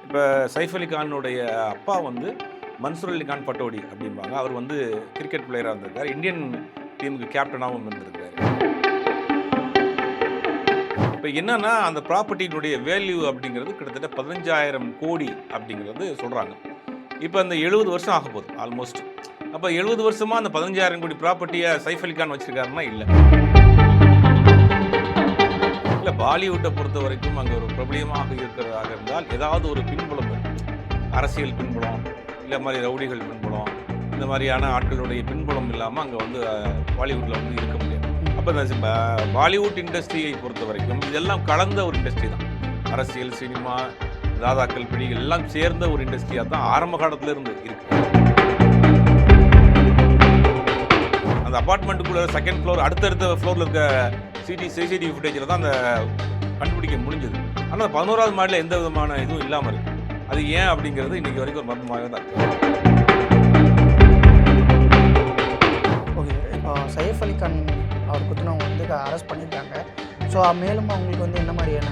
இப்போ சைஃப் அலி கானுடைய அப்பா வந்து மன்சூர் அலி கான் பட்டோடி அப்படிம்பாங்க. அவர் வந்து கிரிக்கெட் பிளேயராக இருந்திருக்கார். இந்தியன் டீமுக்கு கேப்டனாகவும் இருந்திருக்காரு. இப்போ என்னன்னா அந்த ப்ராப்பர்ட்டியினுடைய வேல்யூ அப்படிங்கிறது கிட்டத்தட்ட 15,000 கோடி அப்படிங்கிறது சொல்கிறாங்க. இப்போ அந்த 70 வருஷம் ஆக போகுது ஆல்மோஸ்ட். அப்போ 70 வருஷமாக அந்த 15,000 கோடி ப்ராப்பர்ட்டியை சைஃப் அலி கான் வச்சுருக்காருன்னா இல்லை. இல்லை, பாலிவுட்டை பொறுத்த வரைக்கும் அங்கே ஒரு பிரபலியமாக இருக்கிறதாக இருந்தால் ஏதாவது ஒரு பின்புலம் இருக்கும். அரசியல் பின்புலம், இல்லை மாதிரி ரவுடிகள் பின்புலம், இந்த மாதிரியான ஆட்களுடைய பின்புலம் இல்லாமல் அங்கே வந்து பாலிவுட்டில் வந்து இருக்க முடியாது. அப்போ இந்த பாலிவுட் இண்டஸ்ட்ரியை பொறுத்த வரைக்கும் இதெல்லாம் கலந்த ஒரு இண்டஸ்ட்ரி தான். அரசியல், சினிமா, தாதாக்கள், பிடிகள் எல்லாம் சேர்ந்த ஒரு இண்டஸ்ட்ரியாக தான் ஆரம்ப காலத்தில் இருந்து இருக்கு. அந்த அப்பார்ட்மெண்ட்டுக்குள்ள செகண்ட் ஃப்ளோர், அடுத்தடுத்த ஃப்ளோரில் இருக்க சிசிடிவி ஃபுட்டேஜில் தான் அந்த கண்டுபிடிக்க முடிஞ்சது. ஆனால் 11வது மாடியில் எந்த விதமான இதுவும் இல்லாமல் இருக்குது. அது ஏன் அப்படிங்கிறது இன்றைக்கி வரைக்கும் ஒரு மர்மமாகவே தான் இருக்குது. ஓகே, இப்போ சைஃப் அலி கான் அவர் குத்தினவங்க வந்து அரெஸ்ட் பண்ணியிருக்காங்க. ஸோ மேலும் அவங்களுக்கு வந்து என்ன மாதிரியான